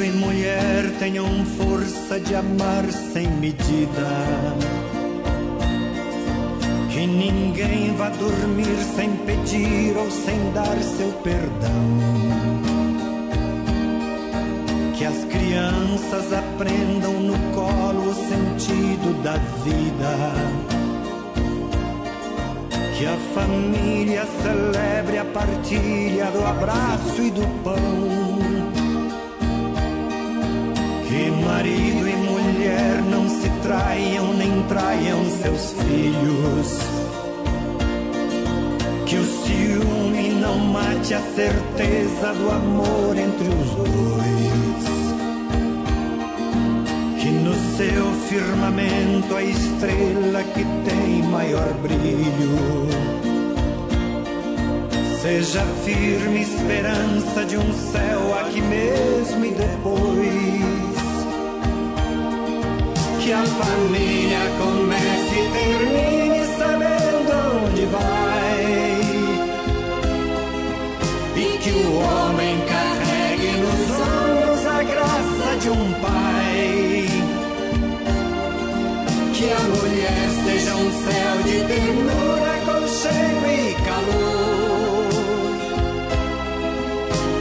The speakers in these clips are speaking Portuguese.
e mulher tenham força de amar sem medida. Que ninguém vá dormir sem pedir ou sem dar seu perdão. Que as crianças aprendam no colo o sentido da vida. Que a família celebre a partilha do abraço e do pão. Que marido e mulher não se traiam nem traiam seus filhos. Que o ciúme não mate a certeza do amor entre os dois. Que no seu firmamento a estrela que tem maior brilho seja firme esperança de um céu aqui mesmo e depois. Que a família comece e termine sabendo onde vai. E que o homem carregue nos ombros a graça de um pai. Que a mulher seja um céu de ternura, aconchego e calor.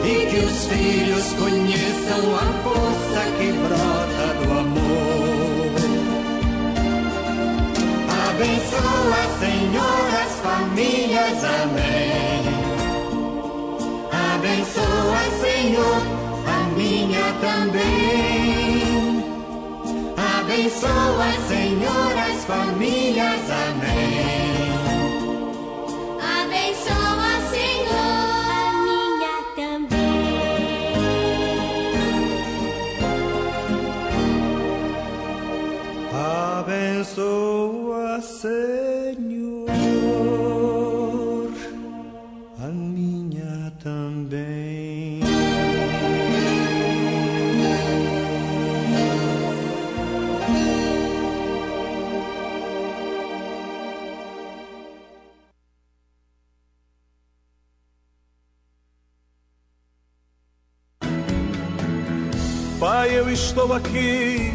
E que os filhos conheçam a força que brota do amor. Abençoa, Senhor, as famílias, amém. Abençoa, Senhor, a minha também. Abençoa, Senhor, as famílias, amém. Abençoa, Senhor, a minha também. Abençoa, Senhor, a minha também. Pai, eu estou aqui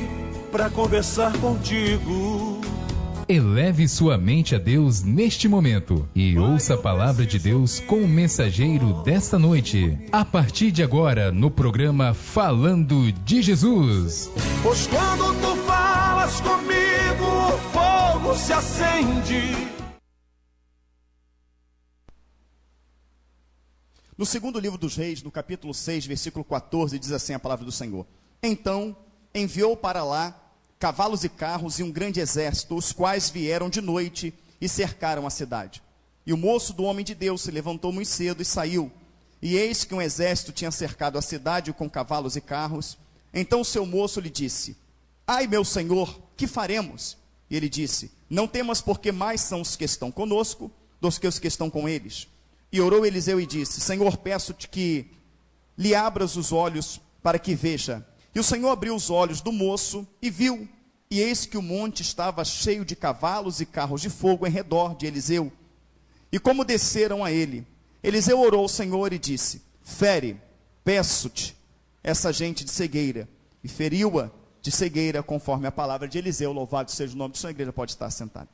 para conversar contigo. Eleve sua mente a Deus neste momento e ouça a palavra de Deus com o mensageiro desta noite. A partir de agora, no programa Falando de Jesus. Pois quando tu falas comigo, o fogo se acende. No segundo livro dos Reis, no capítulo 6, versículo 14, diz assim a palavra do Senhor. Então enviou para lá cavalos e carros e um grande exército, os quais vieram de noite e cercaram a cidade. E o moço do homem de Deus se levantou muito cedo e saiu. E eis que um exército tinha cercado a cidade com cavalos e carros. Então o seu moço lhe disse: ai, meu senhor, que faremos? E ele disse: não temas, porque mais são os que estão conosco do que os que estão com eles. E orou Eliseu e disse: Senhor, peço-te que lhe abras os olhos para que veja. E o Senhor abriu os olhos do moço e viu, e eis que o monte estava cheio de cavalos e carros de fogo em redor de Eliseu. E como desceram a ele, Eliseu orou ao Senhor e disse: fere, peço-te, essa gente de cegueira. E feriu-a de cegueira, conforme a palavra de Eliseu. Louvado seja o nome de sua igreja, pode estar sentado.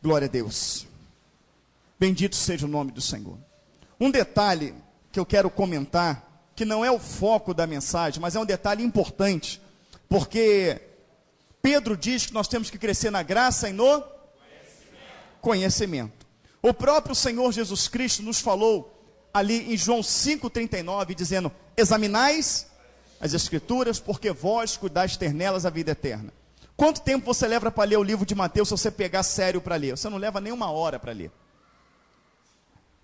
Glória a Deus. Bendito seja o nome do Senhor. Um detalhe que eu quero comentar, que não é o foco da mensagem, mas é um detalhe importante, porque Pedro diz que nós temos que crescer na graça e no conhecimento. O próprio Senhor Jesus Cristo nos falou ali em João 5,39, dizendo: examinais as Escrituras, porque vós cuidais ter nelas a vida eterna. Quanto tempo você leva para ler o livro de Mateus, se você pegar sério para ler? Você não leva nem uma hora para ler.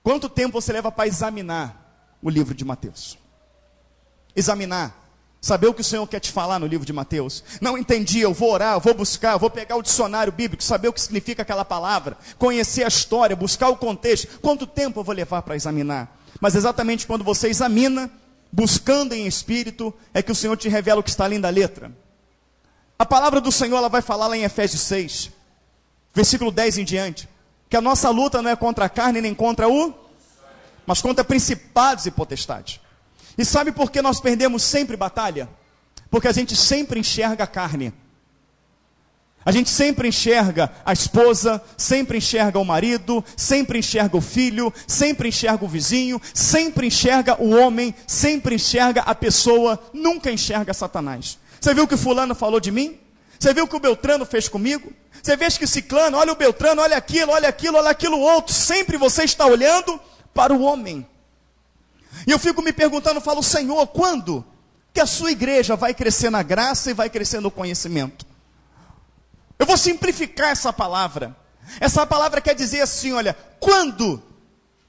Quanto tempo você leva para examinar o livro de Mateus? Examinar, saber o que o Senhor quer te falar no livro de Mateus. Não entendi, eu vou orar, eu vou buscar, eu vou pegar o dicionário bíblico, saber o que significa aquela palavra, conhecer a história, buscar o contexto. Quanto tempo eu vou levar para examinar? Mas exatamente quando você examina, buscando em espírito, é que o Senhor te revela o que está além da letra. A palavra do Senhor, ela vai falar lá em Efésios 6, versículo 10 em diante, que a nossa luta não é contra a carne nem contra mas contra principados e potestades. E sabe por que nós perdemos sempre batalha? Porque a gente sempre enxerga a carne. A gente sempre enxerga a esposa, sempre enxerga o marido, sempre enxerga o filho, sempre enxerga o vizinho, sempre enxerga o homem, sempre enxerga a pessoa, nunca enxerga Satanás. Você viu o que fulano falou de mim? Você viu o que o Beltrano fez comigo? Você vê que Ciclano, olha o Beltrano, olha aquilo outro. Sempre você está olhando para o homem. E eu fico me perguntando, falo, Senhor, quando que a sua igreja vai crescer na graça e vai crescer no conhecimento? Eu vou simplificar essa palavra. Essa palavra quer dizer assim, olha, quando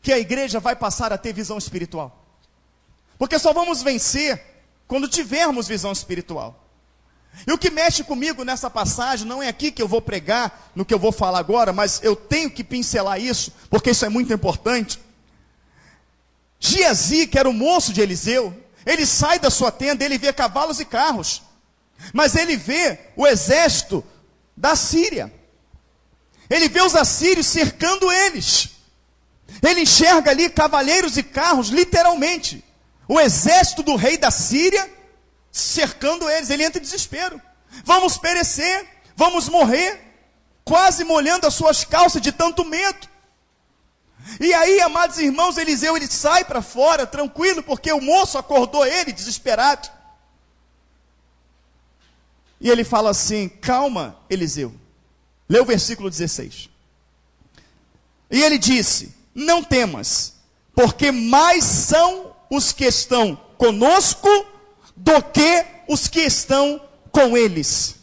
que a igreja vai passar a ter visão espiritual? Porque só vamos vencer quando tivermos visão espiritual. E o que mexe comigo nessa passagem, não é aqui que eu vou pregar, no que eu vou falar agora, mas eu tenho que pincelar isso, porque isso é muito importante. Geazi, que era o moço de Eliseu, ele sai da sua tenda, ele vê cavalos e carros, mas ele vê o exército da Síria. Ele vê os assírios cercando eles. Ele enxerga ali cavaleiros e carros, literalmente. O exército do rei da Síria cercando eles. Ele entra em desespero. Vamos perecer, vamos morrer, quase molhando as suas calças de tanto medo. E aí, amados irmãos, Eliseu, ele sai para fora, tranquilo, porque o moço acordou ele, desesperado. E ele fala assim, calma, Eliseu. Lê o versículo 16. E ele disse, não temas, porque mais são os que estão conosco do que os que estão com eles.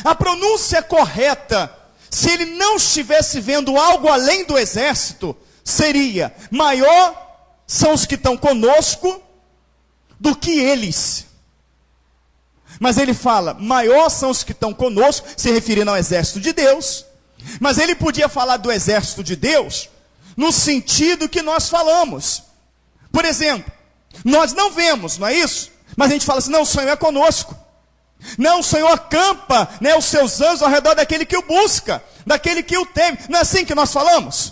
A pronúncia correta, se ele não estivesse vendo algo além do exército, seria, maior são os que estão conosco do que eles. Mas ele fala, maior são os que estão conosco, se referindo ao exército de Deus. Mas ele podia falar do exército de Deus, no sentido que nós falamos. Por exemplo, nós não vemos, não é isso? Mas a gente fala assim, não, o Senhor é conosco. Não, o Senhor acampa, né, os seus anjos ao redor daquele que o busca, daquele que o teme. Não é assim que nós falamos?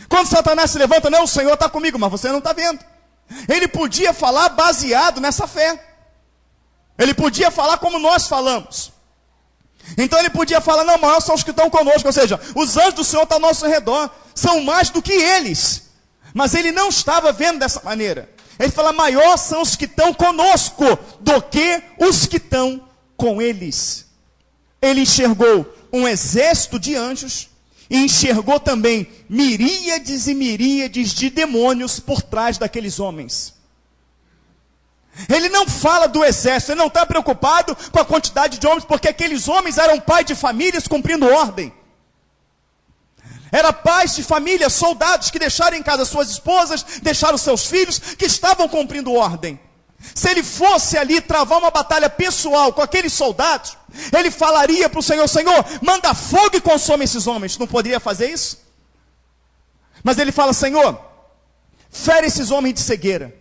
Quando Satanás se levanta, não, o Senhor está comigo, mas você não está vendo. Ele podia falar baseado nessa fé. Ele podia falar como nós falamos. Então ele podia falar, não, maior são os que estão conosco. Ou seja, os anjos do Senhor estão ao nosso redor. São mais do que eles. Mas ele não estava vendo dessa maneira. Ele fala, maior são os que estão conosco do que os que estão com eles. Ele enxergou um exército de anjos. E enxergou também miríades e miríades de demônios por trás daqueles homens. Ele não fala do exército, ele não está preocupado com a quantidade de homens, porque aqueles homens eram pais de famílias cumprindo ordem. Era pais de família, soldados que deixaram em casa suas esposas, deixaram seus filhos, que estavam cumprindo ordem. Se ele fosse ali travar uma batalha pessoal com aqueles soldados, ele falaria para o Senhor, Senhor, manda fogo e consome esses homens. Não poderia fazer isso? Mas ele fala, Senhor, fere esses homens de cegueira.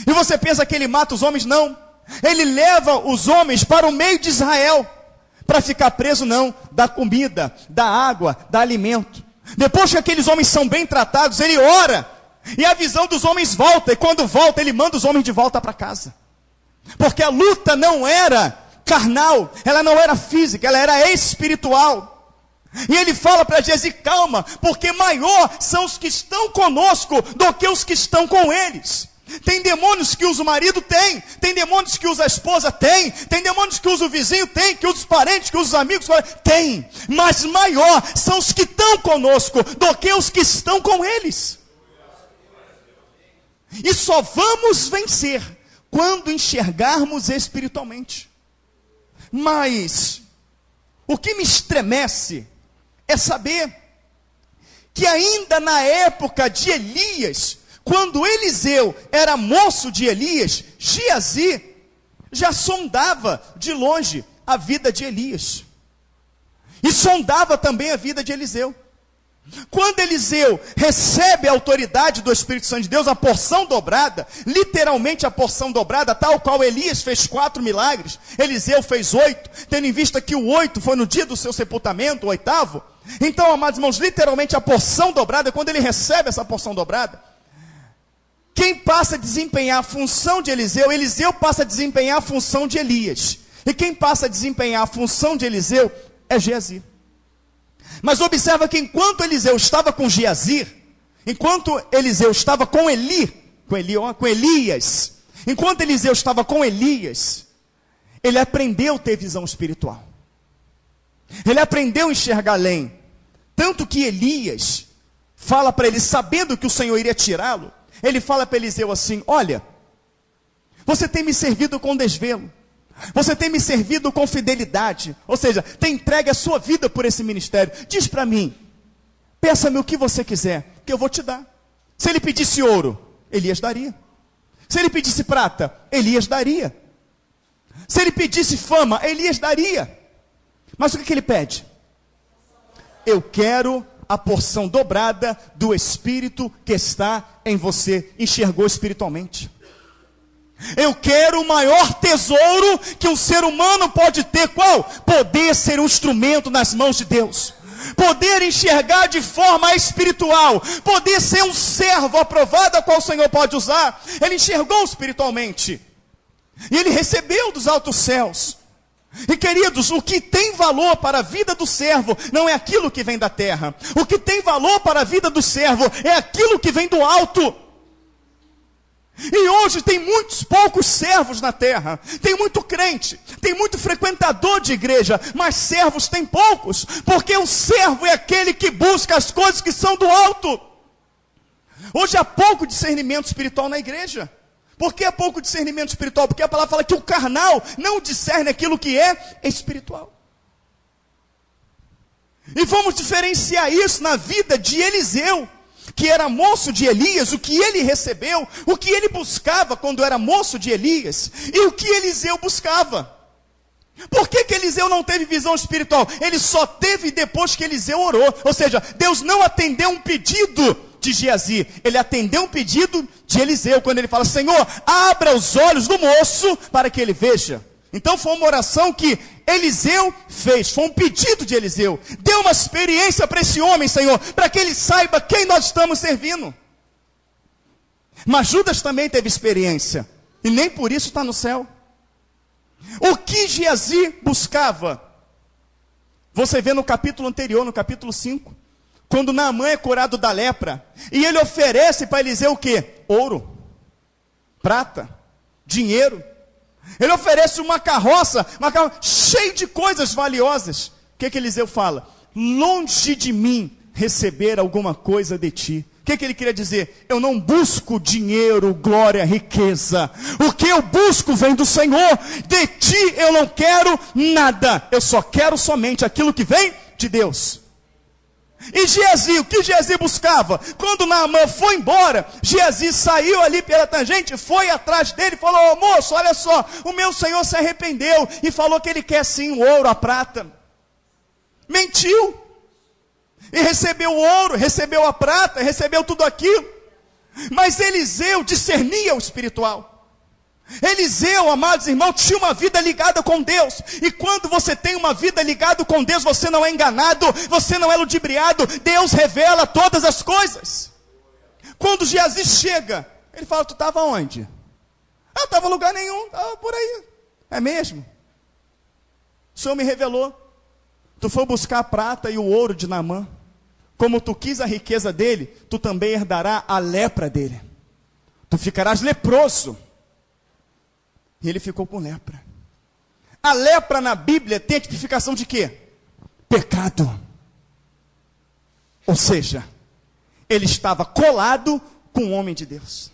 E você pensa que ele mata os homens? Não. Ele leva os homens para o meio de Israel. Para ficar preso, não. Dá comida, dá água, dá alimento. Depois que aqueles homens são bem tratados, ele ora. E a visão dos homens volta. E quando volta, ele manda os homens de volta para casa. Porque a luta não era carnal. Ela não era física, ela era espiritual. E ele fala para Geazi, calma. Porque maior são os que estão conosco do que os que estão com eles. Tem demônios que usa o marido? Tem demônios que usa a esposa? Tem demônios que usa o vizinho? Que usa os parentes, que usa os amigos? Tem, mas maior são os que estão conosco do que os que estão com eles. E só vamos vencer quando enxergarmos espiritualmente. Mas o que me estremece é saber que ainda na época de Elias, quando Eliseu era moço de Elias, Geazi já sondava de longe a vida de Elias. E sondava também a vida de Eliseu. Quando Eliseu recebe a autoridade do Espírito Santo de Deus, a porção dobrada, literalmente a porção dobrada, tal qual Elias fez 4 milagres, Eliseu fez 8, tendo em vista que o 8 foi no dia do seu sepultamento, o 8º. Então, amados irmãos, literalmente a porção dobrada, quando ele recebe essa porção dobrada, quem passa a desempenhar a função de Eliseu, Eliseu passa a desempenhar a função de Elias. E quem passa a desempenhar a função de Eliseu é Geazi. Mas observa que enquanto Eliseu estava com Geazi, enquanto Eliseu estava com Elias, enquanto Eliseu estava com Elias, ele aprendeu a ter visão espiritual. Ele aprendeu a enxergar além. Tanto que Elias fala para ele, sabendo que o Senhor iria tirá-lo, ele fala para Eliseu assim: olha, você tem me servido com desvelo, você tem me servido com fidelidade, ou seja, tem entregue a sua vida por esse ministério. Diz para mim, peça-me o que você quiser, que eu vou te dar. Se ele pedisse ouro, Elias daria. Se ele pedisse prata, Elias daria. Se ele pedisse fama, Elias daria. Mas o que ele pede? Eu quero a porção dobrada do Espírito que está em você. Enxergou espiritualmente. Eu quero o maior tesouro que um ser humano pode ter. Qual? Poder ser um instrumento nas mãos de Deus. Poder enxergar de forma espiritual. Poder ser um servo aprovado a qual o Senhor pode usar. Ele enxergou espiritualmente. E ele recebeu dos altos céus. E queridos, o que tem valor para a vida do servo não é aquilo que vem da terra. O que tem valor para a vida do servo é aquilo que vem do alto. E hoje tem muitos poucos servos na terra. Tem muito crente, tem muito frequentador de igreja, mas servos tem poucos. Porque o servo é aquele que busca as coisas que são do alto. Hoje há pouco discernimento espiritual na igreja. Por que há pouco discernimento espiritual? Porque a palavra fala que o carnal não discerne aquilo que é espiritual. E vamos diferenciar isso na vida de Eliseu, que era moço de Elias, o que ele recebeu, o que ele buscava quando era moço de Elias, e o que Eliseu buscava. Por que Eliseu não teve visão espiritual? Ele só teve depois que Eliseu orou. Ou seja, Deus não atendeu um pedido de Geazi, ele atendeu um pedido de Eliseu, quando ele fala: Senhor, abra os olhos do moço para que ele veja. Então foi uma oração que Eliseu fez, foi um pedido de Eliseu. Deu uma experiência para esse homem, Senhor, para que ele saiba quem nós estamos servindo. Mas Judas também teve experiência, e nem por isso está no céu. O que Geazi buscava? Você vê no capítulo anterior, no capítulo 5, quando Naamã é curado da lepra, e ele oferece para Eliseu o quê? Ouro, prata, dinheiro. Ele oferece uma carroça cheia de coisas valiosas. O que Eliseu fala? Longe de mim receber alguma coisa de ti. O que ele queria dizer? Eu não busco dinheiro, glória, riqueza. O que eu busco vem do Senhor. De ti eu não quero nada. Eu só quero somente aquilo que vem de Deus. E Geazi, o que Geazi buscava? Quando Naamã foi embora, Geazi saiu ali pela tangente, foi atrás dele e falou: moço, olha só, o meu senhor se arrependeu e falou que ele quer sim o ouro, a prata. Mentiu. E recebeu o ouro, recebeu a prata, recebeu tudo aquilo. Mas Eliseu discernia o espiritual. Eliseu, amados irmãos, tinha uma vida ligada com Deus. E quando você tem uma vida ligada com Deus, você não é enganado, você não é ludibriado. Deus revela todas as coisas. Quando Geazi chega, ele fala: tu estava onde? Eu estava em lugar nenhum, estava por aí. É mesmo? O Senhor me revelou. Tu foi buscar a prata e o ouro de Naamã. Como tu quis a riqueza dele, tu também herdarás a lepra dele. Tu ficarás leproso. E ele ficou com lepra. A lepra na Bíblia tem a tipificação de quê? Pecado. Ou seja, ele estava colado com o homem de Deus.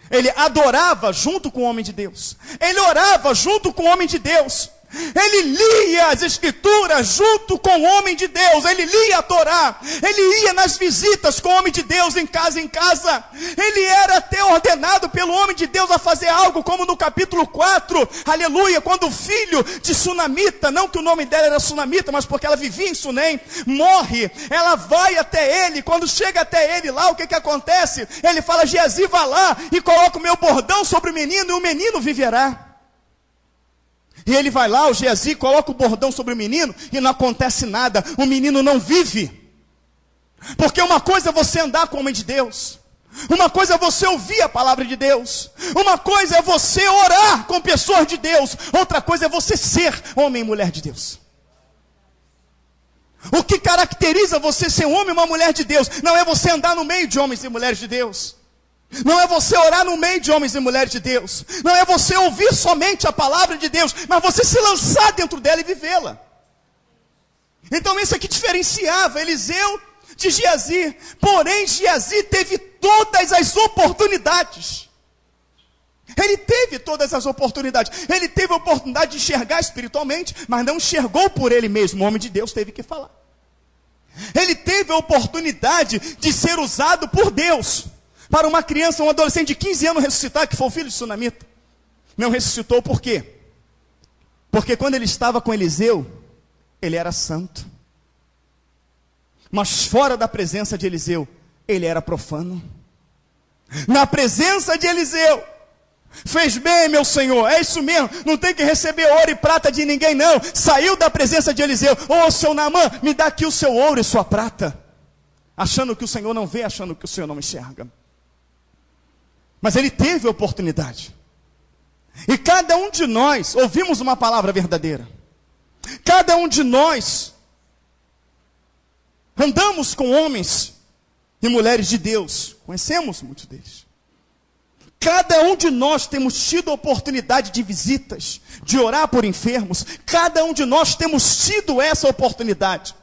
Ele adorava junto com o homem de Deus. Ele orava junto com o homem de Deus. Ele lia as escrituras junto com o homem de Deus. Ele lia a Torá. Ele ia nas visitas com o homem de Deus, em casa em casa. Ele era até ordenado pelo homem de Deus a fazer algo, como no capítulo 4, aleluia, quando o filho de Sunamita, não que o nome dela era Sunamita, mas porque ela vivia em Sunem, morre. Ela vai até ele. Quando chega até ele lá, o que acontece? Ele fala: Geazi, vá lá e coloca o meu bordão sobre o menino, e o menino viverá. E ele vai lá, o Geazi, coloca o bordão sobre o menino e não acontece nada. O menino não vive. Porque uma coisa é você andar com o homem de Deus. Uma coisa é você ouvir a palavra de Deus. Uma coisa é você orar com pessoas de Deus. Outra coisa é você ser homem e mulher de Deus. O que caracteriza você ser um homem e uma mulher de Deus não é você andar no meio de homens e mulheres de Deus. Não é você orar no meio de homens e mulheres de Deus. Não é você ouvir somente a palavra de Deus, mas você se lançar dentro dela e vivê-la. Então isso aqui diferenciava Eliseu de Geazi. Porém, Geazi teve todas as oportunidades. Ele teve todas as oportunidades. Ele teve a oportunidade de enxergar espiritualmente, mas não enxergou por ele mesmo. O homem de Deus teve que falar. Ele teve a oportunidade de ser usado por Deus para uma criança, um adolescente de 15 anos ressuscitar, que foi o filho de Sunamita. Não ressuscitou por quê? Porque quando ele estava com Eliseu, ele era santo. Mas fora da presença de Eliseu, ele era profano. Na presença de Eliseu, fez bem, meu senhor, é isso mesmo, não tem que receber ouro e prata de ninguém não. Saiu da presença de Eliseu. Ô seu Naamã, me dá aqui o seu ouro e sua prata. Achando que o Senhor não vê, achando que o Senhor não enxerga. Mas ele teve a oportunidade. E cada um de nós ouvimos uma palavra verdadeira. Cada um de nós andamos com homens e mulheres de Deus. Conhecemos muitos deles. Cada um de nós temos tido a oportunidade de visitas, de orar por enfermos. Cada um de nós temos tido essa oportunidade.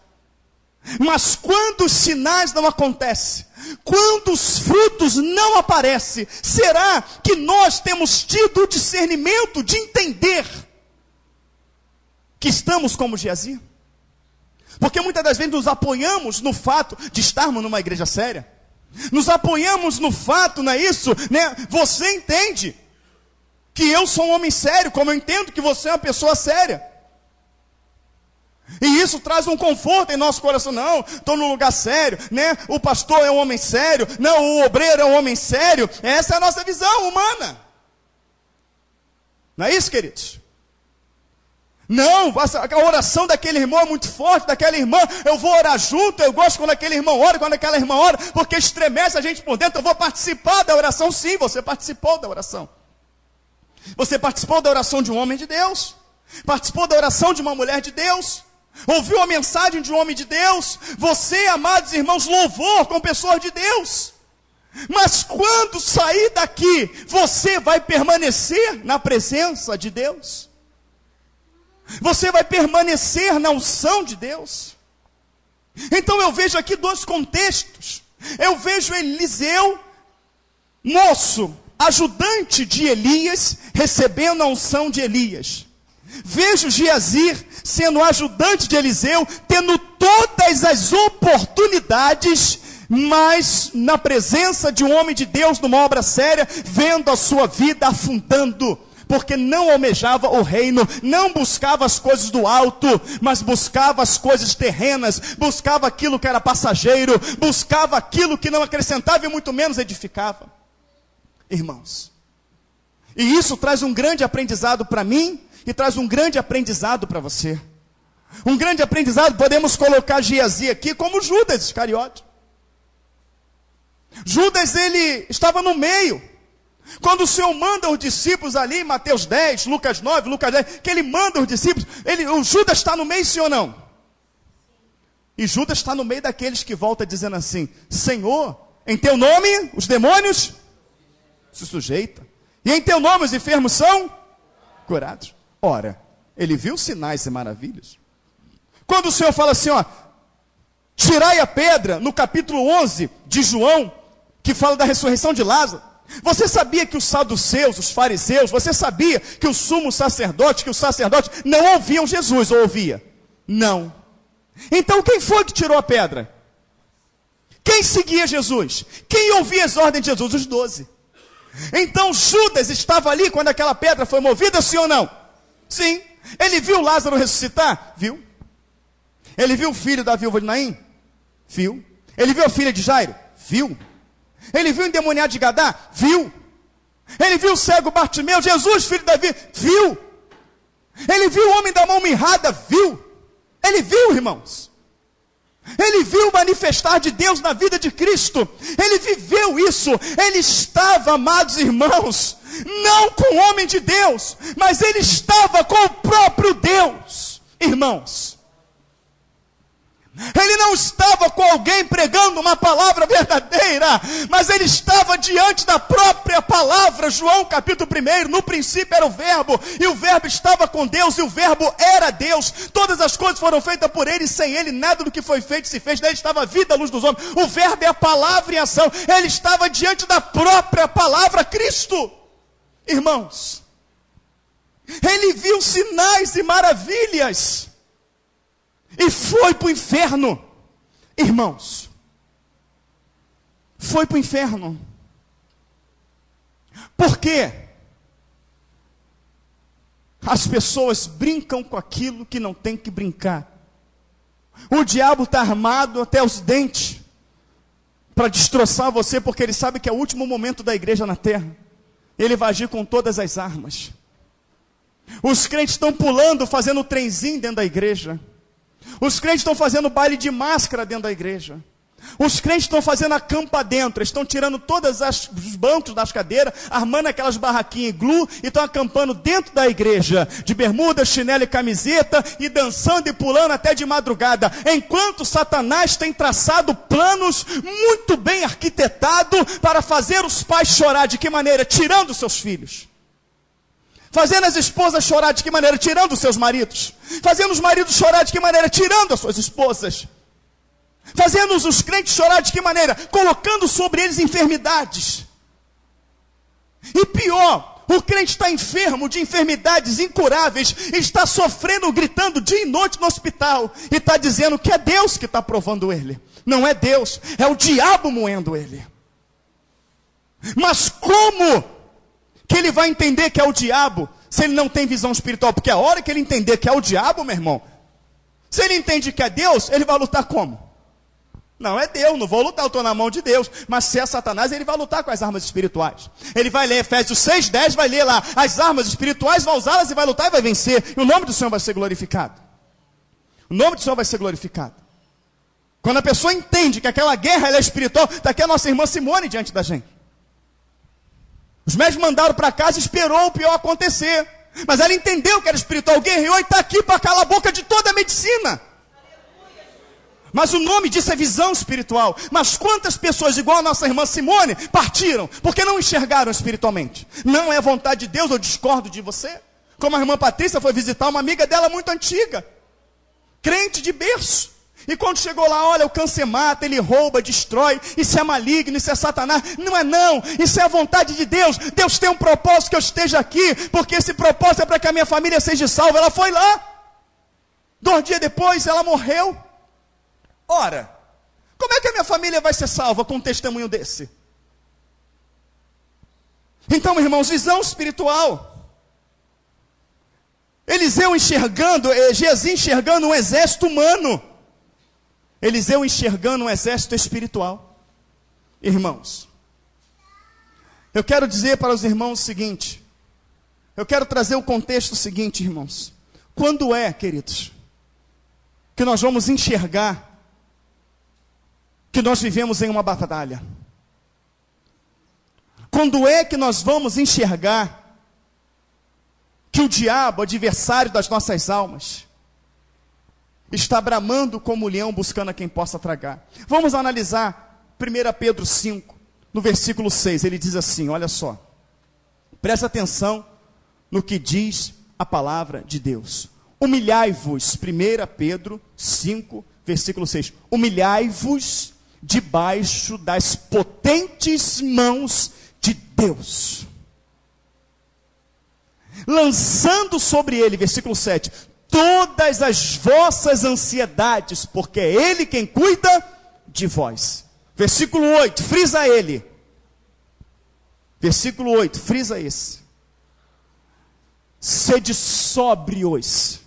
Mas quando os sinais não acontecem, quando os frutos não aparecem, será que nós temos tido o discernimento de entender que estamos como Geazi? Porque muitas das vezes nos apoiamos no fato de estarmos numa igreja séria. Nos apoiamos no fato, não é isso? Né? Você entende que eu sou um homem sério, como eu entendo que você é uma pessoa séria. E isso traz um conforto em nosso coração. Não, estou num lugar sério, né? O pastor é um homem sério. Não, o obreiro é um homem sério. Essa é a nossa visão humana. Não é isso, queridos? Não, a oração daquele irmão é muito forte, daquela irmã, eu vou orar junto, eu gosto quando aquele irmão ora, quando aquela irmã ora, porque estremece a gente por dentro. Eu vou participar da oração. Sim, você participou da oração. Você participou da oração de um homem de Deus, participou da oração de uma mulher de Deus, ouviu a mensagem de um homem de Deus. Você, amados irmãos, louvor com pessoas de Deus. Mas quando sair daqui, você vai permanecer na presença de Deus? Você vai permanecer na unção de Deus? Então eu vejo aqui dois contextos. Eu vejo Eliseu, moço, ajudante de Elias, recebendo a unção de Elias. Vejo Geazi sendo ajudante de Eliseu, tendo todas as oportunidades, mas na presença de um homem de Deus, numa obra séria, vendo a sua vida afundando. Porque não almejava o reino, não buscava as coisas do alto, mas buscava as coisas terrenas, buscava aquilo que era passageiro, buscava aquilo que não acrescentava e muito menos edificava. Irmãos, e isso traz um grande aprendizado para mim e traz um grande aprendizado para você. Um grande aprendizado, podemos colocar Geazi aqui como Judas Iscariote. Judas, ele estava no meio. Quando o Senhor manda os discípulos ali, Mateus 10, Lucas 9, Lucas 10, que ele manda os discípulos, o Judas está no meio, sim ou não? E Judas está no meio daqueles que volta dizendo assim: Senhor, em teu nome os demônios se sujeitam, e em teu nome os enfermos são curados. Ora, ele viu sinais e maravilhas. Quando o Senhor fala assim, ó, tirai a pedra, no capítulo 11 de João, que fala da ressurreição de Lázaro. Você sabia que os saduceus, os fariseus, você sabia que o sumo sacerdote, que os sacerdotes não ouviam Jesus, ou ouvia? Não. Então quem foi que tirou a pedra? Quem seguia Jesus? Quem ouvia as ordens de Jesus? Os 12. Então Judas estava ali quando aquela pedra foi movida, sim ou não? Sim. Ele viu Lázaro ressuscitar? Viu. Ele viu o filho da viúva de Naim? Viu. Ele viu a filha de Jairo? Viu. Ele viu o endemoniado de Gadá? Viu. Ele viu o cego Bartimeu, Jesus, filho de Davi? Viu. Ele viu o homem da mão mirrada? Viu. Ele viu, irmãos. Ele viu o manifestar de Deus na vida de Cristo. Ele viveu isso. Ele estava, amados irmãos, não com o homem de Deus, mas ele estava com o próprio Deus. Irmãos, ele não estava com alguém pregando uma palavra verdadeira, mas ele estava diante da própria palavra. João capítulo 1, no princípio era o verbo, e o verbo estava com Deus, e o verbo era Deus. Todas as coisas foram feitas por ele, e sem ele nada do que foi feito se fez. Nele estava a vida, a luz dos homens. O verbo é a palavra em ação. Ele estava diante da própria palavra, Cristo. Irmãos, ele viu sinais e maravilhas, e foi para o inferno. Irmãos, foi para o inferno. Por quê? As pessoas brincam com aquilo que não tem que brincar. O diabo está armado até os dentes para destroçar você, porque ele sabe que é o último momento da igreja na terra. Ele vai agir com todas as armas. Os crentes estão pulando, fazendo trenzinho dentro da igreja. Os crentes estão fazendo baile de máscara dentro da igreja. Os crentes estão fazendo a campa dentro. Estão tirando todos os bancos das cadeiras, armando aquelas barraquinhas glue, e estão acampando dentro da igreja, de bermuda, chinelo e camiseta, e dançando e pulando até de madrugada, enquanto Satanás tem traçado planos muito bem arquitetados para fazer os pais chorar. De que maneira? Tirando seus filhos. Fazendo as esposas chorar. De que maneira? Tirando os seus maridos. Fazendo os maridos chorar. De que maneira? Tirando as suas esposas. Fazendo os crentes chorar. De que maneira? Colocando sobre eles enfermidades. E pior, o crente está enfermo de enfermidades incuráveis, está sofrendo, gritando dia e noite no hospital, e está dizendo que é Deus que está provando ele. Não é Deus, é o diabo moendo ele. Mas como que ele vai entender que é o diabo, se ele não tem visão espiritual? Porque a hora que ele entender que é o diabo, meu irmão, se ele entende que é Deus, ele vai lutar como? Não é Deus, não vou lutar, eu estou na mão de Deus. Mas se é Satanás, ele vai lutar com as armas espirituais. Ele vai ler Efésios 6:10, vai ler lá as armas espirituais, vai usá-las e vai lutar e vai vencer. E o nome do Senhor vai ser glorificado. O nome do Senhor vai ser glorificado. Quando a pessoa entende que aquela guerra ela é espiritual, está aqui a nossa irmã Simone diante da gente. Os médicos mandaram para casa e esperou o pior acontecer. Mas ela entendeu que era espiritual, guerreou e está aqui para calar a boca de toda a medicina. Mas o nome disso é visão espiritual. Mas quantas pessoas, igual a nossa irmã Simone, partiram porque não enxergaram espiritualmente? Não é vontade de Deus, eu discordo de você. Como a irmã Patrícia foi visitar uma amiga dela muito antiga, crente de berço. E quando chegou lá, olha, o câncer mata, ele rouba, destrói, isso é maligno, isso é Satanás. Não é não, isso é a vontade de Deus. Deus tem um propósito que eu esteja aqui, porque esse propósito é para que a minha família seja salva. Ela foi lá, 2 dias depois ela morreu. Ora, como é que a minha família vai ser salva com um testemunho desse? Então, irmãos, visão espiritual. Eliseu enxergando, Geazi enxergando um exército humano. Eliseu enxergando um exército espiritual. Irmãos, eu quero dizer para os irmãos o seguinte. Eu quero trazer o contexto seguinte, irmãos. Quando é, queridos, que nós vamos enxergar que nós vivemos em uma batalha? Quando é que nós vamos enxergar que o diabo, adversário das nossas almas, está bramando como o leão buscando a quem possa tragar? Vamos analisar 1 Pedro 5, no versículo 6, ele diz assim, olha só. Presta atenção no que diz a palavra de Deus. Humilhai-vos, 1 Pedro 5, versículo 6. Humilhai-vos debaixo das potentes mãos de Deus, lançando sobre ele, versículo 7, todas as vossas ansiedades, porque é ele quem cuida de vós. Versículo 8, frisa ele. Versículo 8, frisa esse. Sede sóbrios.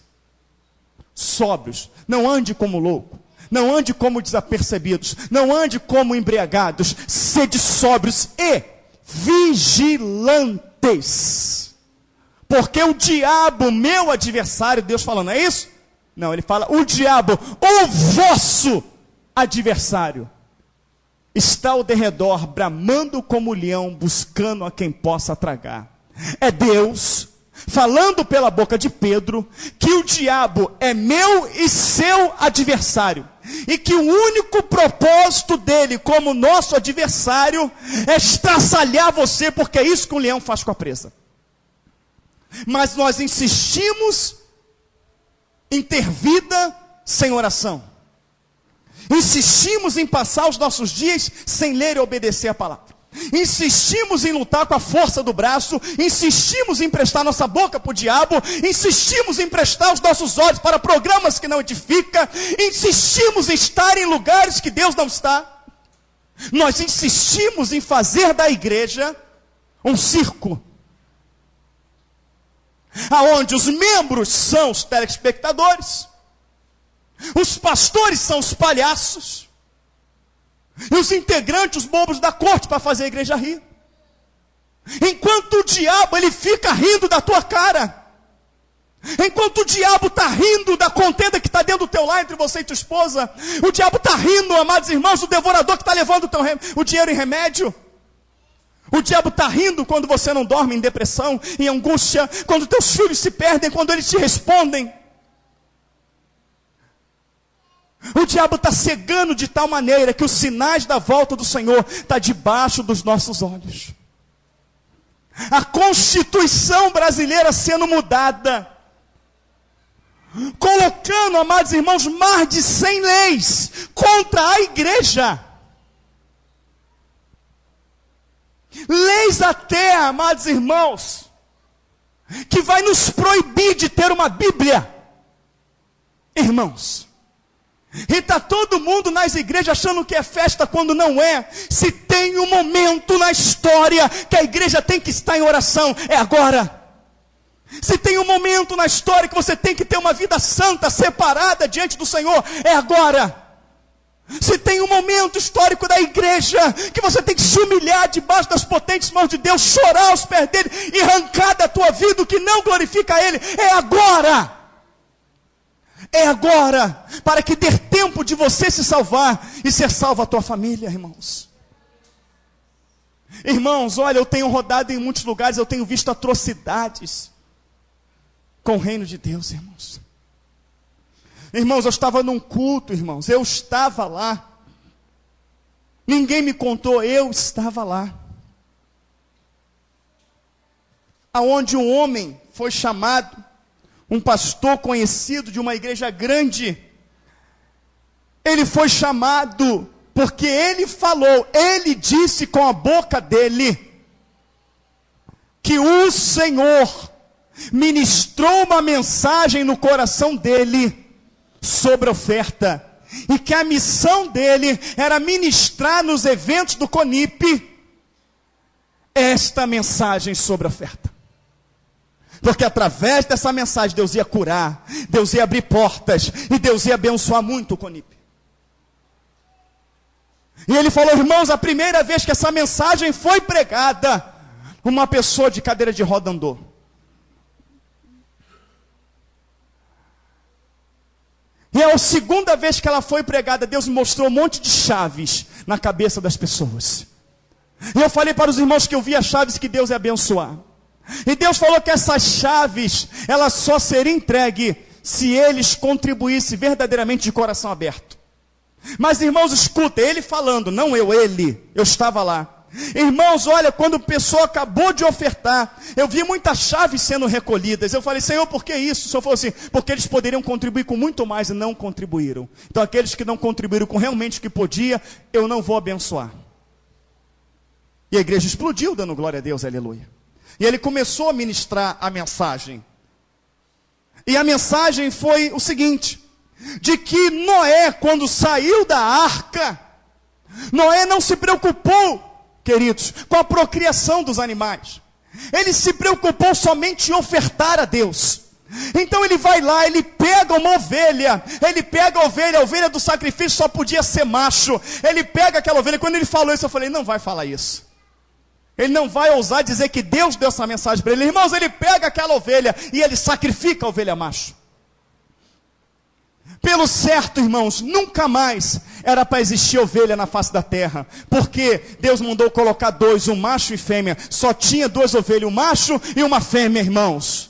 Sóbrios. Não ande como louco. Não ande como desapercebidos. Não ande como embriagados. Sede sóbrios e vigilantes. Porque o diabo, meu adversário, Deus falando, é isso? Não, ele fala, o diabo, o vosso adversário está ao derredor, bramando como leão, buscando a quem possa tragar. É Deus falando pela boca de Pedro que o diabo é meu e seu adversário, e que o único propósito dele como nosso adversário é estraçalhar você, porque é isso que um leão faz com a presa. Mas nós insistimos em ter vida sem oração. Insistimos em passar os nossos dias sem ler e obedecer a palavra. Insistimos em lutar com a força do braço. Insistimos em emprestar nossa boca para o diabo. Insistimos em emprestar os nossos olhos para programas que não edificam. Insistimos em estar em lugares que Deus não está. Nós insistimos em fazer da igreja um circo, aonde os membros são os telespectadores, os pastores são os palhaços, e os integrantes, os bobos da corte, para fazer a igreja rir. Enquanto o diabo, ele fica rindo da tua cara. Enquanto o diabo está rindo da contenda que está dentro do teu lar entre você e tua esposa. O diabo está rindo, amados irmãos, do devorador que está levando o dinheiro em remédio. O diabo está rindo quando você não dorme, em depressão, em angústia, quando teus filhos se perdem, quando eles te respondem. O diabo está cegando de tal maneira que os sinais da volta do Senhor estão debaixo dos nossos olhos. A Constituição brasileira sendo mudada, colocando, amados irmãos, mais de 100 leis contra a igreja. Leis até, amados irmãos, que vai nos proibir de ter uma Bíblia. Irmãos, e está todo mundo nas igrejas achando que é festa quando não é. Se tem um momento na história que a igreja tem que estar em oração, é agora. Se tem um momento na história que você tem que ter uma vida santa, separada diante do Senhor, é agora. Se tem um momento histórico da igreja que você tem que se humilhar debaixo das potentes mãos de Deus, chorar aos pés dele e arrancar da tua vida o que não glorifica a ele, é agora. É agora, para que dê tempo de você se salvar e ser salvo a tua família, irmãos. Irmãos, olha, eu tenho rodado em muitos lugares, eu tenho visto atrocidades com o reino de Deus, irmãos. Irmãos, eu estava num culto, irmãos, eu estava lá. Ninguém me contou, eu estava lá. Aonde um homem foi chamado, um pastor conhecido de uma igreja grande, ele foi chamado porque ele falou, ele disse com a boca dele, que o Senhor ministrou uma mensagem no coração dele sobre oferta, e que a missão dele era ministrar nos eventos do CONIP esta mensagem sobre oferta. Porque através dessa mensagem Deus ia curar, Deus ia abrir portas, e Deus ia abençoar muito o CONIP. E ele falou, irmãos, a primeira vez que essa mensagem foi pregada, uma pessoa de cadeira de roda andou. E a segunda vez que ela foi pregada, Deus me mostrou um monte de chaves na cabeça das pessoas. E eu falei para os irmãos que eu via chaves que Deus ia abençoar. E Deus falou que essas chaves, elas só seriam entregues se eles contribuíssem verdadeiramente de coração aberto. Mas irmãos, escuta, ele falando, não eu, ele, eu estava lá. Irmãos, olha, quando a pessoa acabou de ofertar, eu vi muitas chaves sendo recolhidas. Eu falei, Senhor, por que isso? O Senhor falou assim, porque eles poderiam contribuir com muito mais e não contribuíram. Então aqueles que não contribuíram com realmente o que podia, eu não vou abençoar. E a igreja explodiu dando glória a Deus, aleluia. E ele começou a ministrar a mensagem. E a mensagem foi o seguinte, de que Noé, quando saiu da arca, Noé não se preocupou, queridos, com a procriação dos animais. Ele se preocupou somente em ofertar a Deus. Então ele vai lá, ele pega uma ovelha, ele pega a ovelha do sacrifício só podia ser macho. Ele pega aquela ovelha, quando ele falou isso, eu falei, não vai falar isso. Ele não vai ousar dizer que Deus deu essa mensagem para ele. Irmãos, ele pega aquela ovelha e ele sacrifica a ovelha macho. Pelo certo, irmãos, nunca mais era para existir ovelha na face da terra. Porque Deus mandou colocar 2, um macho e fêmea. Só tinha 2 ovelhas, um macho e uma fêmea, irmãos.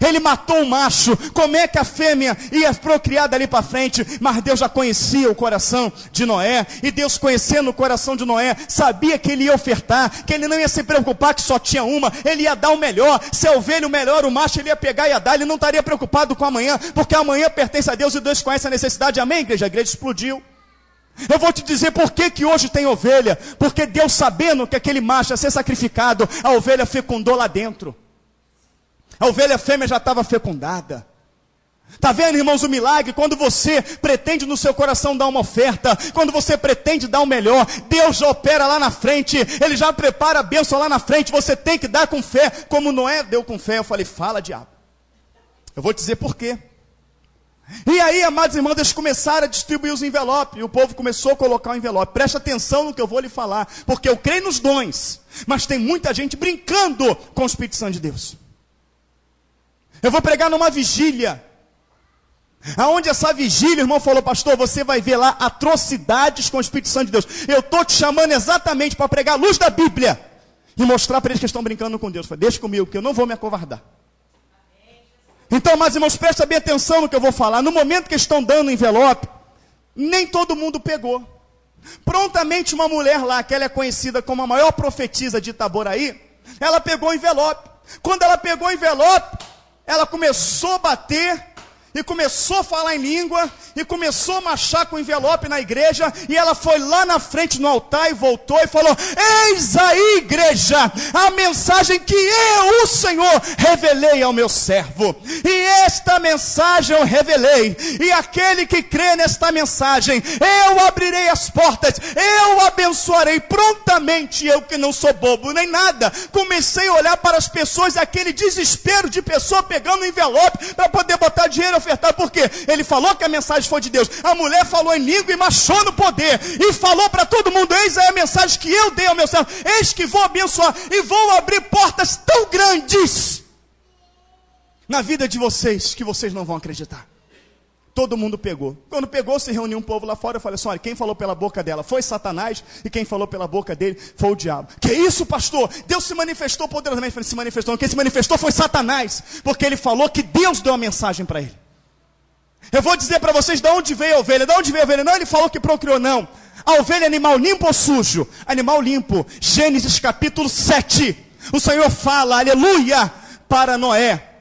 Ele matou o macho. Como é que a fêmea ia procriar dali para frente? Mas Deus já conhecia o coração de Noé. E Deus, conhecendo o coração de Noé, sabia que ele ia ofertar, que ele não ia se preocupar que só tinha uma. Ele ia dar o melhor. Se a ovelha o melhor, o macho ele ia pegar e ia dar. Ele não estaria preocupado com amanhã, porque amanhã pertence a Deus e Deus conhece a necessidade. Amém, igreja? A igreja explodiu. Eu vou te dizer por que hoje tem ovelha. Porque Deus, sabendo que aquele macho ia ser sacrificado, a ovelha fecundou lá dentro. A ovelha fêmea já estava fecundada. Está vendo, irmãos, o milagre? Quando você pretende no seu coração dar uma oferta, quando você pretende dar o melhor, Deus já opera lá na frente. Ele já prepara a bênção lá na frente. Você tem que dar com fé, como Noé deu com fé. Eu falei, fala, diabo. Eu vou te dizer por quê. E aí, amados irmãos, eles começaram a distribuir os envelopes. E o povo começou a colocar o envelope. Presta atenção no que eu vou lhe falar. Porque eu creio nos dons, mas tem muita gente brincando com o Espírito Santo de Deus. Eu vou pregar numa vigília, aonde essa vigília, o irmão falou, pastor, você vai ver lá atrocidades com o Espírito Santo de Deus. Eu estou te chamando exatamente para pregar a luz da Bíblia e mostrar para eles que estão brincando com Deus. Eu falei, deixa comigo, que eu não vou me acovardar. Então, mas irmãos, presta bem atenção no que eu vou falar. No momento que estão dando envelope, nem todo mundo pegou. Prontamente uma mulher lá, que ela é conhecida como a maior profetisa de Itaboraí, ela pegou o envelope. Quando ela pegou o envelope, ela começou a bater, e começou a falar em língua, e começou a marchar com o envelope na igreja, e ela foi lá na frente no altar, e voltou e falou, eis aí, igreja, a mensagem que eu, o Senhor, revelei ao meu servo, e esta mensagem eu revelei, e aquele que crê nesta mensagem, eu abrirei as portas, eu abençoarei prontamente. Eu, que não sou bobo nem nada, comecei a olhar para as pessoas, aquele desespero de pessoa pegando o envelope, para poder botar dinheiro e ofertar. Por quê? Ele falou que a mensagem foi de Deus. A mulher falou em língua e marchou no poder, e falou para todo mundo, eis aí a mensagem que eu dei ao meu servo, eis que vou abençoar, e vou abrir portas tão grandes na vida de vocês, que vocês não vão acreditar. Todo mundo pegou. Quando pegou, se reuniu um povo lá fora. Eu falei assim, olha, quem falou pela boca dela foi Satanás, e quem falou pela boca dele foi o diabo. Que isso, pastor? Deus se manifestou poderosamente. Eu falei, se manifestou. Quem se manifestou foi Satanás, porque ele falou que Deus deu a mensagem para ele. Eu vou dizer para vocês de onde veio a ovelha. De onde veio a ovelha? Não, ele falou que procriou, não. A ovelha é animal limpo ou sujo? Animal limpo. Gênesis capítulo 7. O Senhor fala, aleluia, para Noé.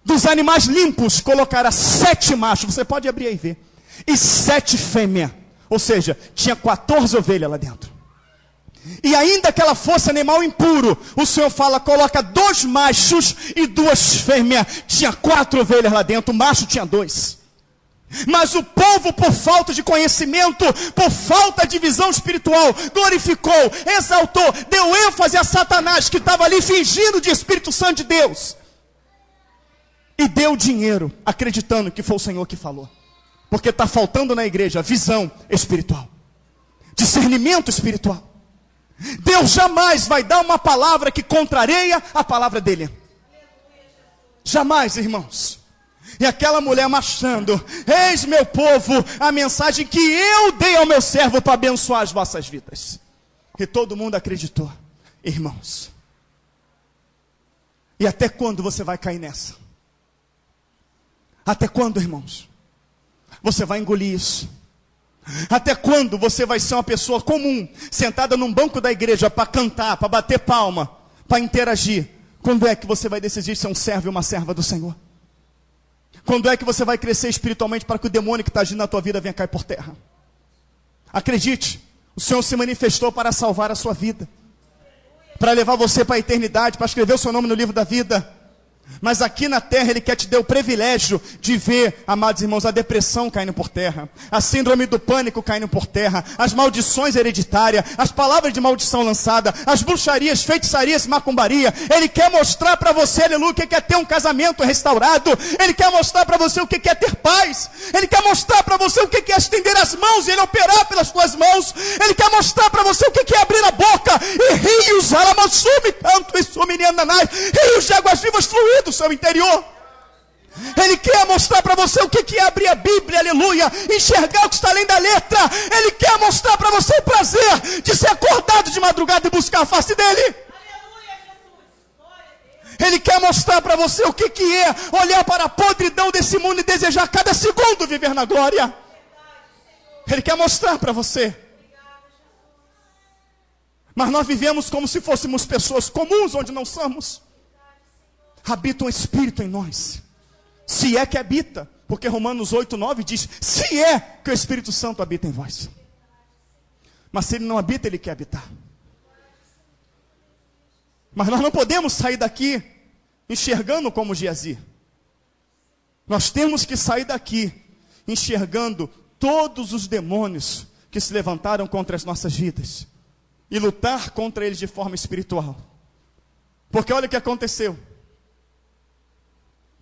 Dos animais limpos colocará 7 machos. Você pode abrir aí e ver. E 7 fêmeas. Ou seja, tinha 14 ovelhas lá dentro. E ainda que ela fosse animal impuro, o Senhor fala, coloca 2 machos e 2 fêmeas. Tinha 4 ovelhas lá dentro, o macho tinha 2. Mas o povo, por falta de conhecimento, por falta de visão espiritual, glorificou, exaltou, deu ênfase a Satanás, que estava ali fingindo de Espírito Santo de Deus. E deu dinheiro, acreditando que foi o Senhor que falou. Porque está faltando na igreja visão espiritual, discernimento espiritual. Deus jamais vai dar uma palavra que contraria a palavra dele. Jamais, irmãos. E aquela mulher marchando, eis meu povo, a mensagem que eu dei ao meu servo para abençoar as vossas vidas. E todo mundo acreditou, irmãos. E até quando você vai cair nessa? Até quando, irmãos? Você vai engolir isso? Até quando você vai ser uma pessoa comum, sentada num banco da igreja para cantar, para bater palma, para interagir? Quando é que você vai decidir ser um servo e uma serva do Senhor? Quando é que você vai crescer espiritualmente para que o demônio que está agindo na tua vida venha cair por terra? Acredite, o Senhor se manifestou para salvar a sua vida, para levar você para a eternidade, para escrever o seu nome no livro da vida. Mas aqui na terra Ele quer te dar o privilégio de ver, amados irmãos, a depressão caindo por terra, a síndrome do pânico caindo por terra, as maldições hereditárias, as palavras de maldição lançadas, as bruxarias, feitiçarias, macumbaria. Ele quer mostrar para você, aleluia, o que é ter um casamento restaurado. Ele quer mostrar para você o que é ter paz. Ele quer mostrar para você o que é estender as mãos e Ele operar pelas tuas mãos. Ele quer mostrar para você o que é abrir a boca e rios, alamassume, tanto e suminandanai, rios de águas vivas fluir do seu interior. Ele quer mostrar para você o que é abrir a Bíblia, aleluia, enxergar o que está além da letra. Ele quer mostrar para você o prazer de ser acordado de madrugada e buscar a face dele. Ele quer mostrar para você o que é olhar para a podridão desse mundo e desejar cada segundo viver na glória. Ele quer mostrar para você. Mas nós vivemos como se fôssemos pessoas comuns, onde não somos. Habita um Espírito em nós. Se é que habita. Porque Romanos 8:9 diz, se é que o Espírito Santo habita em vós. Mas se ele não habita, ele quer habitar. Mas nós não podemos sair daqui enxergando como Geazi. Nós temos que sair daqui enxergando todos os demônios que se levantaram contra as nossas vidas e lutar contra eles de forma espiritual. Porque olha o que aconteceu.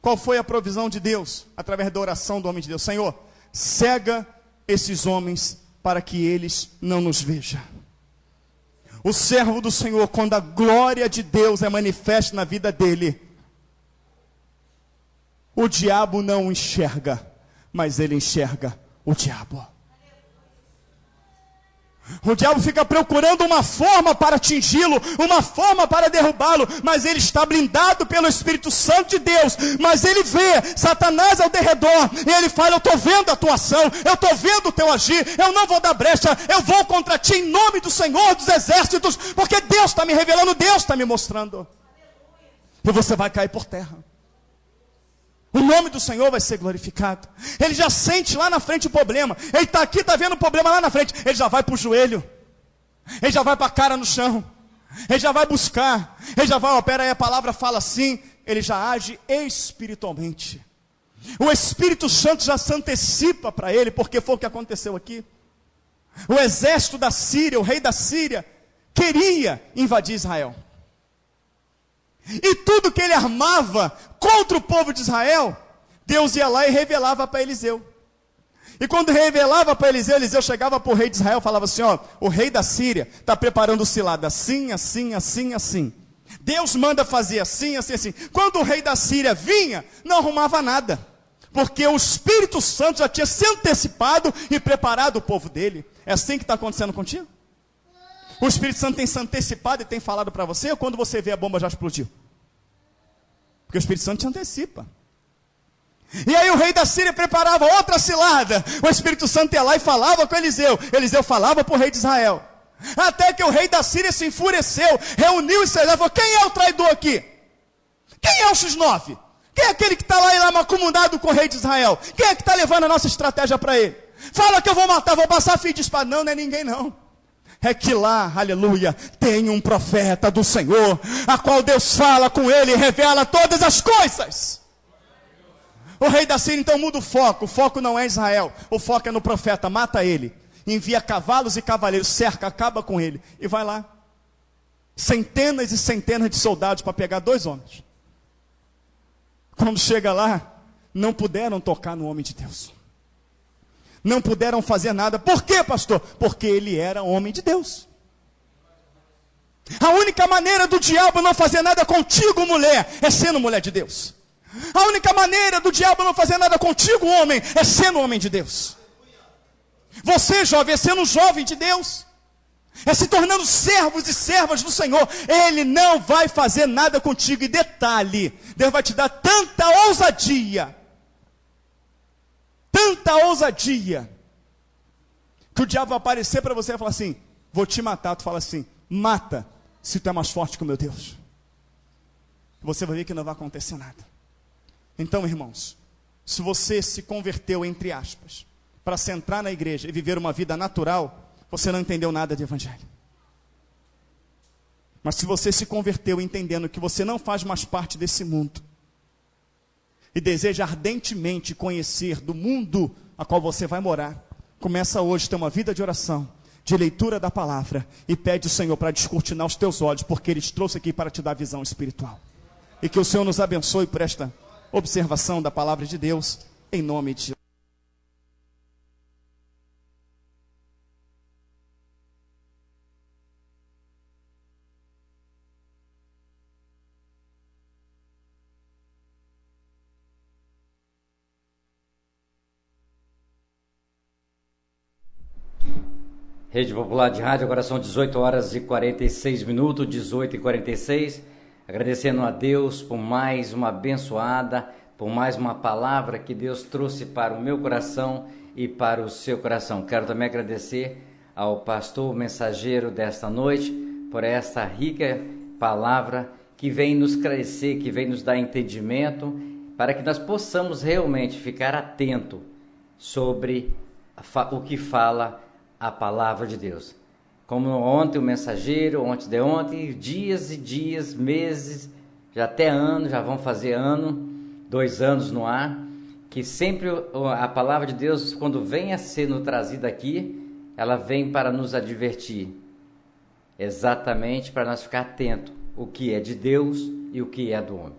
Qual foi a provisão de Deus através da oração do homem de Deus? Senhor, cega esses homens para que eles não nos vejam. O servo do Senhor, quando a glória de Deus é manifesta na vida dele, o diabo não o enxerga, mas ele enxerga o diabo. O diabo fica procurando uma forma para atingi-lo, uma forma para derrubá-lo, mas ele está blindado pelo Espírito Santo de Deus. Mas ele vê Satanás ao derredor, e ele fala, eu estou vendo a tua ação, eu estou vendo o teu agir, eu não vou dar brecha, eu vou contra ti em nome do Senhor dos Exércitos, porque Deus está me revelando, Deus está me mostrando. E você vai cair por terra. O nome do Senhor vai ser glorificado. Ele já sente lá na frente o problema. Ele está aqui, está vendo o problema lá na frente. Ele já vai para o joelho. Ele já vai para a cara no chão. Ele já vai buscar. Ele já vai, ó, pera aí, a palavra fala assim. Ele já age espiritualmente. O Espírito Santo já se antecipa para ele, porque foi o que aconteceu aqui. O exército da Síria, o rei da Síria, queria invadir Israel. E tudo que ele armava contra o povo de Israel, Deus ia lá e revelava para Eliseu. E quando revelava para Eliseu, Eliseu chegava para o rei de Israel e falava assim, ó, o rei da Síria está preparando o cilado assim, assim, assim, assim. Deus manda fazer assim, assim, assim. Quando o rei da Síria vinha, não arrumava nada. Porque o Espírito Santo já tinha se antecipado e preparado o povo dele. É assim que está acontecendo contigo? O Espírito Santo tem se antecipado e tem falado para você, ou quando você vê a bomba já explodiu? Porque o Espírito Santo te antecipa. E aí o rei da Síria preparava outra cilada. O Espírito Santo ia lá e falava com Eliseu. Eliseu falava para o rei de Israel. Até que o rei da Síria se enfureceu, reuniu e se falou, quem é o traidor aqui? Quem é o X9? Quem é aquele que está lá macumundado com o rei de Israel? Quem é que está levando a nossa estratégia para ele? Fala que eu vou matar, vou passar fio de espada. Não, não é ninguém não. É que lá, aleluia, tem um profeta do Senhor, a qual Deus fala com ele e revela todas as coisas. O rei da Síria então muda o foco não é Israel, o foco é no profeta, mata ele, envia cavalos e cavaleiros, cerca, acaba com ele, e vai lá. Centenas e centenas de soldados para pegar 2 homens. Quando chega lá, não puderam tocar no homem de Deus. Não puderam fazer nada. Por quê, pastor? Porque ele era homem de Deus. A única maneira do diabo não fazer nada contigo, mulher, é sendo mulher de Deus. A única maneira do diabo não fazer nada contigo, homem, é sendo homem de Deus. Você, jovem, é sendo um jovem de Deus. É se tornando servos e servas do Senhor. Ele não vai fazer nada contigo. E detalhe, Deus vai te dar tanta ousadia, que o diabo vai aparecer para você e falar assim, vou te matar. Tu fala assim, mata, se tu é mais forte que o meu Deus. Você vai ver que não vai acontecer nada. Então, irmãos, se você se converteu, entre aspas, para se entrar na igreja e viver uma vida natural, você não entendeu nada de evangelho. Mas se você se converteu entendendo que você não faz mais parte desse mundo, e deseja ardentemente conhecer do mundo a qual você vai morar, começa hoje a ter uma vida de oração, de leitura da palavra, e pede ao Senhor para descortinar os teus olhos, porque Ele te trouxe aqui para te dar visão espiritual. E que o Senhor nos abençoe por esta observação da palavra de Deus, em nome de Jesus. Rede Popular de Rádio, agora são 18 horas e 46 minutos, 18 e 46. Agradecendo a Deus por mais uma abençoada, por mais uma palavra que Deus trouxe para o meu coração e para o seu coração. Quero também agradecer ao pastor mensageiro desta noite por esta rica palavra que vem nos crescer, que vem nos dar entendimento, para que nós possamos realmente ficar atento sobre o que fala a palavra de Deus. Como ontem o mensageiro, ontem de ontem, dias e dias, meses, já até ano, já vão fazer ano, 2 anos no ar, que sempre a palavra de Deus, quando vem a sendo trazida aqui, ela vem para nos advertir, exatamente para nós ficar atentos o que é de Deus e o que é do homem.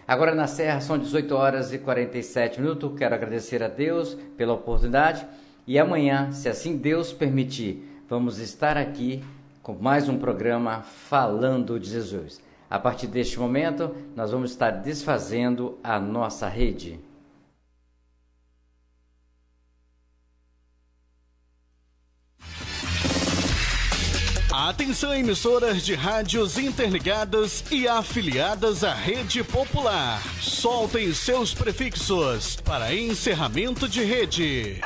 Agora na Serra são 18 horas e 47 minutos, quero agradecer a Deus pela oportunidade e amanhã, se assim Deus permitir, vamos estar aqui com mais um programa Falando de Jesus. A partir deste momento, nós vamos estar desfazendo a nossa rede. Atenção, emissoras de rádios interligadas e afiliadas à Rede Popular. Soltem seus prefixos para encerramento de rede.